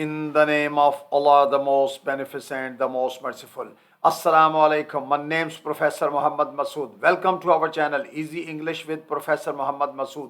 In the name of Allah, the most beneficent, the most merciful. Assalamu alaikum. My name is Professor Muhammad Masood. Welcome to our channel Easy English with Professor Muhammad Masood.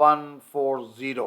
140.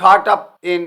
caught up in,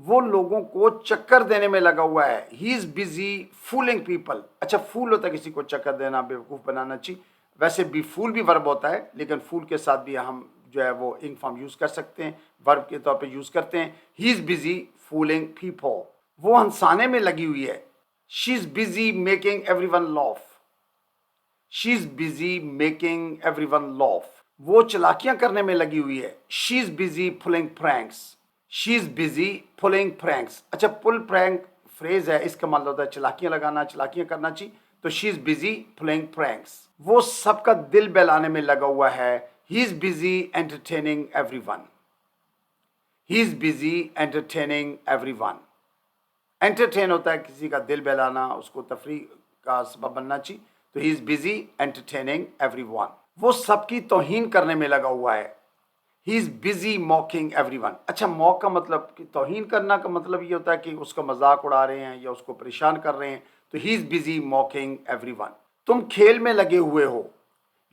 وہ لوگوں کو چکر دینے میں لگا ہوا ہے. He is busy fooling people. اچھا فول ہوتا ہے کسی کو چکر دینا, بیوقوف بنانا. چاہیے ویسے بھی فول بھی ورب ہوتا ہے, لیکن فول کے ساتھ بھی ہم جو ہے وہ انگ فارم یوز کر سکتے ہیں, ورب کے طور پہ یوز کرتے ہیں. He is busy fooling people. وہ ہنسانے میں لگی ہوئی ہے. She is busy making everyone laugh. She is busy making everyone laugh. وہ چلاکیاں کرنے میں لگی ہوئی ہے. She is busy pulling pranks. She is busy pulling pranks. اچھا پل پرینک فریز ہے, اس کا مطلب ہوتا ہے چلاکیاں لگانا, چلاکیاں کرنا. چاہیے تو شی از بزی پلنگ پرینکس. وہ سب کا دل بہلانے میں لگا ہوا ہے. He is busy entertaining everyone. He is busy entertaining everyone. Entertain ہوتا ہے کسی کا دل بہلانا, اس کو تفریح کا سبب بننا. چاہیے تو he is busy entertaining everyone. وہ سب کی توہین کرنے میں لگا ہوا ہے. He is busy mocking everyone. اچھا موک کا مطلب کہ توہین کرنا کا مطلب یہ ہوتا ہے کہ اس کا مذاق اڑا رہے ہیں یا اس کو پریشان کر رہے ہیں. تو he is busy mocking everyone. تم کھیل میں لگے ہوئے ہو.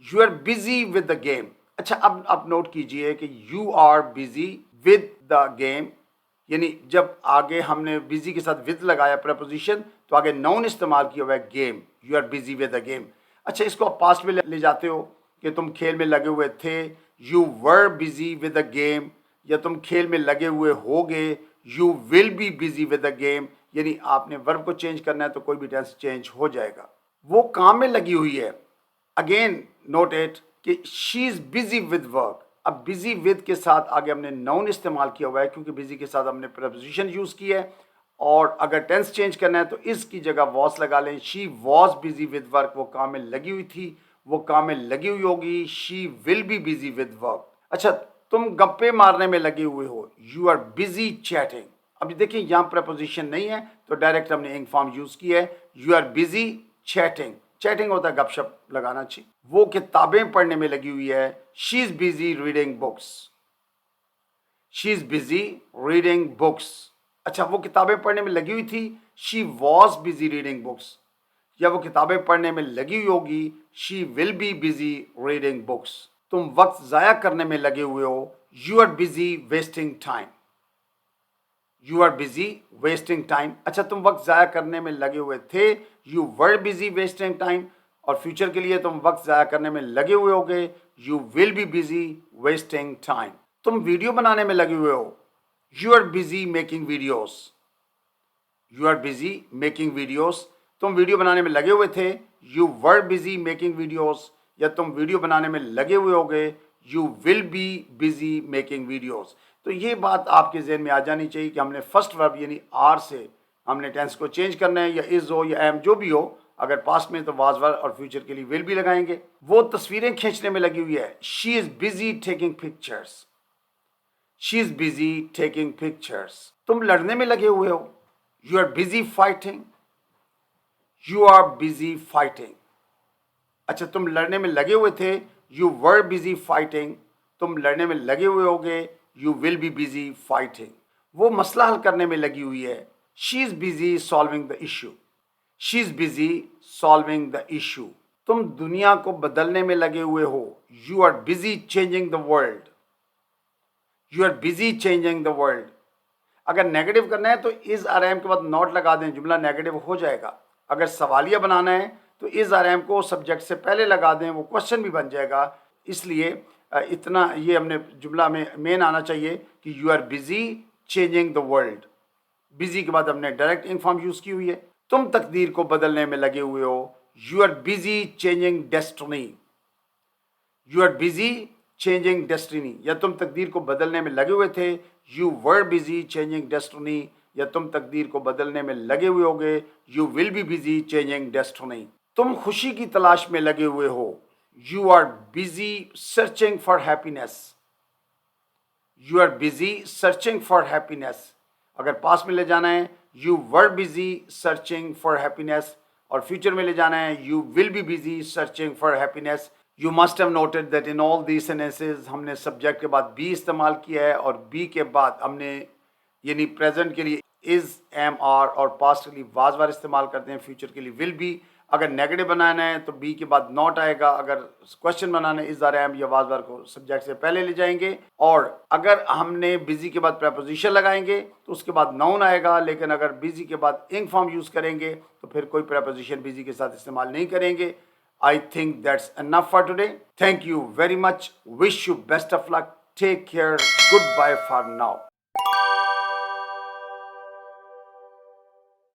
You are busy with the game. اچھا اب آپ نوٹ کیجئے کہ you are busy with the game, یعنی جب آگے ہم نے بزی کے ساتھ ود لگایا پریپوزیشن تو آگے نون استعمال کیا ہوا ہے game. You are busy with the game. اچھا اس کو آپ پاسٹ میں لے جاتے ہو کہ تم کھیل میں لگے ہوئے تھے. You were busy with the game. یا تم کھیل میں لگے ہوئے ہوگے. You will be busy with the game. یعنی آپ نے ورب کو چینج کرنا ہے تو کوئی بھی ٹینس چینج ہو جائے گا. وہ کام میں لگی ہوئی ہے. اگین نوٹ اٹ کہ شی از بزی ود ورک. اب بزی ود کے ساتھ آگے ہم نے نون استعمال کیا ہوا ہے کیونکہ بزی کے ساتھ ہم نے پریپوزیشن یوز کی ہے, اور اگر ٹینس چینج کرنا ہے تو اس کی جگہ واز لگا لیں. شی واز بزی ود ورک. وہ کام میں لگی ہوئی تھی, وہ کام میں لگی ہوئی ہوگی. She will be busy with work. اچھا تم گپے مارنے میں لگے ہوئے ہو. You are busy chatting. اب دیکھیں یہاں پریپوزیشن نہیں ہے تو ڈائریکٹ ہم نے انگ فارم یوز کی ہے. You are busy chatting. Chatting ہوتا ہے گپ شپ لگانا. چاہیے وہ کتابیں پڑھنے میں لگی ہوئی ہے. She is busy reading books. She is busy reading books. اچھا وہ کتابیں پڑھنے میں لگی ہوئی تھی. She was busy reading books. یا وہ کتابیں پڑھنے میں لگی ہوئی ہوگی. She will be busy reading books. تم وقت ضائع کرنے میں لگے ہوئے ہو. You are busy wasting time. You are busy wasting time. اچھا تم وقت ضائع کرنے میں لگے ہوئے تھے. You were busy wasting time. اور فیوچر کے لیے تم وقت ضائع کرنے میں لگے ہوئے ہوگے. You will be busy wasting time. تم ویڈیو بنانے میں لگے ہوئے ہو. You are busy making videos. You are busy making videos. تم ویڈیو بنانے میں لگے ہوئے تھے. You were busy making videos. یا تم ویڈیو بنانے میں لگے ہوئے ہوگے. You will be busy making videos. تو یہ بات آپ کے ذہن میں آ جانی چاہیے کہ ہم نے فرسٹ ورب یعنی آر سے ہم نے ٹینس کو چینج کرنا ہے, یا از ہو یا ایم جو بھی ہو. اگر پاسٹ میں تو واز ور, اور فیوچر کے لیے ول بھی لگائیں گے. وہ تصویریں کھینچنے میں لگی ہوئی ہے. She is busy taking pictures. She is busy taking pictures. تم لڑنے میں لگے ہوئے ہو. You are busy fighting. You are busy fighting. اچھا تم لڑنے میں لگے ہوئے تھے. You were busy fighting. تم لڑنے میں لگے ہوئے ہوگے. You will be busy fighting. وہ مسئلہ حل کرنے میں لگی ہوئی ہے. She is busy solving the issue. She is busy solving the issue. تم دنیا کو بدلنے میں لگے ہوئے ہو. You are busy changing the world. You are busy changing the world. اگر نیگیٹو کرنا ہے تو از آر ایم کے بعد ناٹ لگا دیں, جملہ نیگیٹو ہو جائے گا. اگر سوالیہ بنانا ہے تو از آر ایم کو سبجیکٹ سے پہلے لگا دیں, وہ کوشچن بھی بن جائے گا. اس لیے اتنا یہ ہم نے جملہ میں مین آنا چاہیے کہ you are busy changing the world. Busy کے بعد ہم نے ڈائریکٹ انگ فارم یوز کی ہوئی ہے. تم تقدیر کو بدلنے میں لگے ہوئے ہو. You are busy changing destiny. You are busy changing destiny. یا تم تقدیر کو بدلنے میں لگے ہوئے تھے. You were busy changing destiny. یا تم تقدیر کو بدلنے میں لگے ہوئے ہوگے. You will be busy changing destiny. تم خوشی کی تلاش میں لگے ہوئے ہو. You are busy searching for happiness. You are busy searching for happiness. اگر پاس میں لے جانا ہے you were busy searching for happiness, اور فیوچر میں لے جانا ہے you will be busy searching for happiness. You must have noted that in all these sentences ہم نے سبجیکٹ کے بعد بی استعمال کیا ہے, اور بی کے بعد ہم نے یعنی پریزنٹ کے لیے از, ایم, آر, اور پاسٹ کے لیے واز وار استعمال کرتے ہیں, فیوچر کے لیے ول بی. اگر نیگیٹو بنانا ہے تو بی کے بعد ناٹ آئے گا. اگر کوشچن بنانا ہے از آر ایم یا واز ور کو سبجیکٹ سے پہلے لے جائیں گے. اور اگر ہم نے بزی کے بعد پریپوزیشن لگائیں گے تو اس کے بعد ناؤن آئے گا. لیکن اگر بزی کے بعد انگ فارم یوز کریں گے تو پھر کوئی پریپوزیشن بزی کے ساتھ استعمال نہیں کریں گے. I think that's enough for today. Thank you very much. Wish you best of luck. Take care. Goodbye for now.